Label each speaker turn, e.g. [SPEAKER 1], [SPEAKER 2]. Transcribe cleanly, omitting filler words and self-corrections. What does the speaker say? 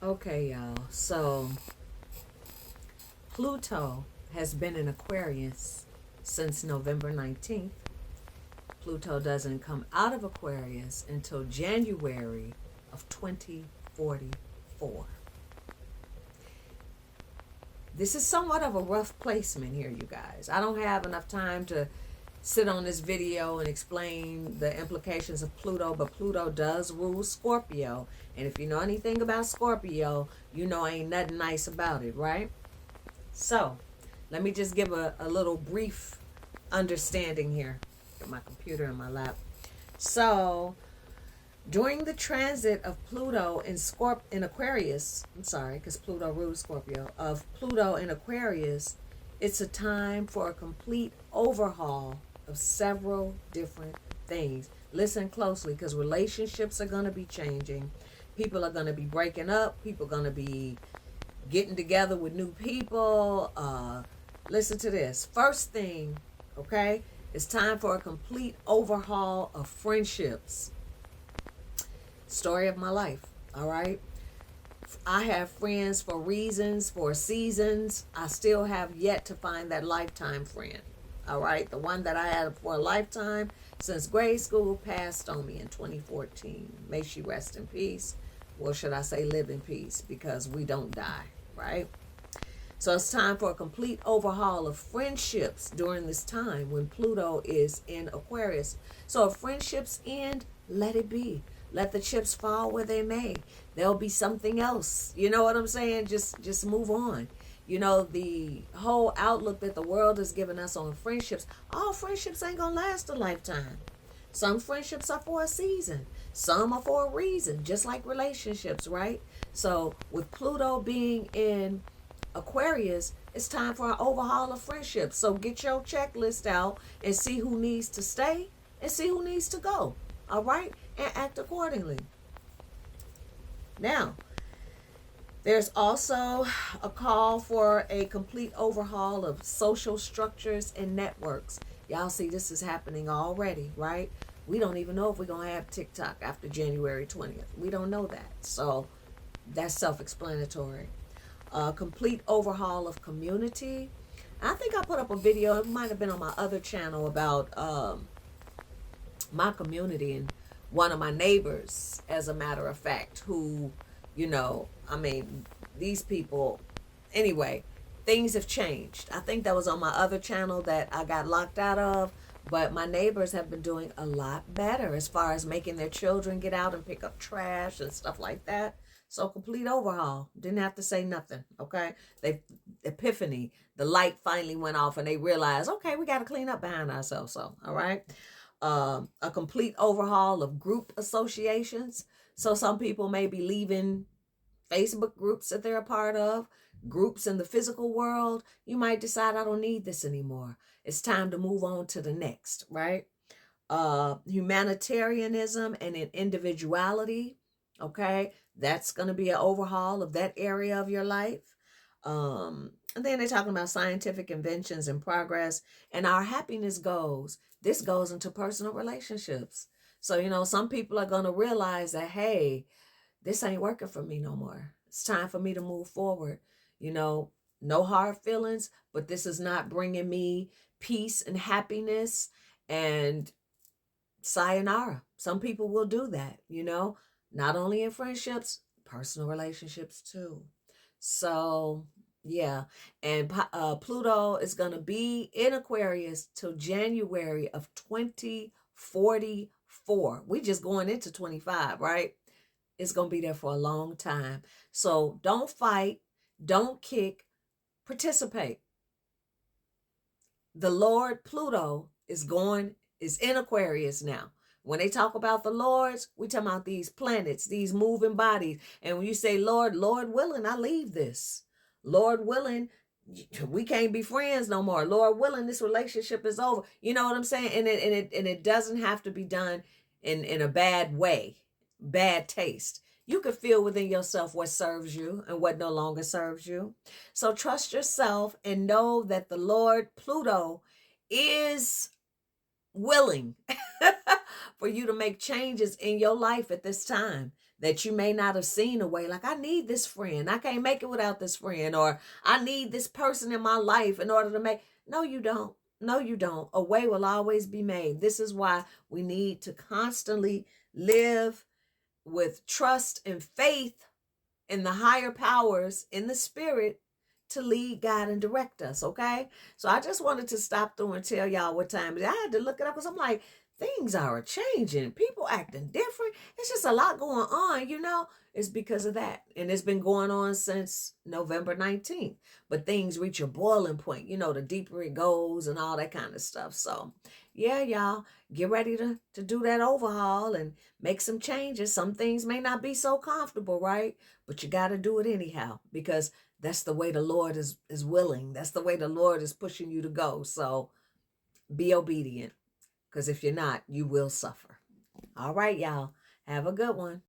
[SPEAKER 1] Okay, y'all. So Pluto has been in Aquarius since November 19th. Pluto doesn't come out of Aquarius until January of 2044. This is somewhat of a rough placement here, you guys. I don't have enough time to sit on this video and explain the implications of Pluto, but Pluto does rule Scorpio. And if you know anything about Scorpio, you know ain't nothing nice about it, right? So, let me just give a little brief understanding here. Get my computer in my lap. So, during the transit of Pluto in Aquarius, I'm sorry, because Pluto rules Scorpio, of Pluto in Aquarius, it's a time for a complete overhaul of several different things. Listen closely, because relationships are going to be changing. People are going to be breaking up. People are going to be getting together with new people. Listen to this. First thing, okay, it's time for a complete overhaul of friendships. Story of my life, all right? I have friends for reasons, for seasons. I still have yet to find that lifetime friend, all right? The one that I had for a lifetime since grade school passed on me in 2014. May she rest in peace. Or should I say live in peace, because we don't die, right? So it's time for a complete overhaul of friendships during this time when Pluto is in Aquarius. So if friendships end, let it be. Let the chips fall where they may. There'll be something else. You know what I'm saying? Just move on. You know, the whole outlook that the world has given us on friendships, all friendships ain't gonna last a lifetime. Some friendships are for a season. Some are for a reason, just like relationships, right? So with Pluto being in Aquarius, it's time for an overhaul of friendships. So get your checklist out and see who needs to stay and see who needs to go. All right? And act accordingly. Now, there's also a call for a complete overhaul of social structures and networks. Y'all see, this is happening already, right? We don't even know if we're going to have TikTok after January 20th. We don't know that. So that's self explanatory. A complete overhaul of community. I think I put up a video, it might have been on my other channel, about my community and one of my neighbors, as a matter of fact, who, I mean, these people, anyway, things have changed. I think that was on my other channel that I got locked out of, but my neighbors have been doing a lot better as far as making their children get out and pick up trash and stuff like that. So complete overhaul. Didn't have to say nothing. Okay. They epiphany. The light finally went off and they realized, okay, we got to clean up behind ourselves. So, all right. A complete overhaul of group associations. So some people may be leaving Facebook groups that they're a part of, groups in the physical world. You might decide, I don't need this anymore. It's time to move on to the next, right? Humanitarianism and an individuality. Okay, that's going to be an overhaul of that area of your life. And then they're talking about scientific inventions and progress and our happiness goals. This goes into personal relationships. So, some people are going to realize that, hey, this ain't working for me no more. It's time for me to move forward. No hard feelings, but this is not bringing me peace and happiness, and sayonara. Some people will do that, not only in friendships, personal relationships too. So, yeah. And Pluto is going to be in Aquarius till January of 2044. We just going into 25, right? It's going to be there for a long time. So don't fight, don't kick, participate. The Lord Pluto is in Aquarius now. When they talk about the lords, we talk about these planets, these moving bodies. And when you say Lord willing, I leave this. Lord willing, we can't be friends no more. Lord willing, this relationship is over. You know what I'm saying? And it doesn't have to be done in a bad way, bad taste. You can feel within yourself what serves you and what no longer serves you. So trust yourself and know that the Lord Pluto is willing for you to make changes in your life at this time. that you may not have seen a way. Like, I need this friend. I can't make it without this friend. Or I need this person in my life in order to make. No, you don't. No, you don't. A way will always be made. This is why we need to constantly live with trust and faith in the higher powers in the spirit to lead, guide, and direct us. Okay. So I just wanted to stop through and tell y'all what time it is. I had to look it up because I'm like, things are changing. People acting different. It's just a lot going on, you know. It's because of that. And it's been going on since November 19th. But things reach a boiling point, you know, the deeper it goes and all that kind of stuff. So yeah, y'all, get ready to do that overhaul and make some changes. Some things may not be so comfortable, right? But you got to do it anyhow, because that's the way the Lord is willing. That's the way the Lord is pushing you to go. So be obedient, because if you're not, you will suffer. All right, y'all. Have a good one.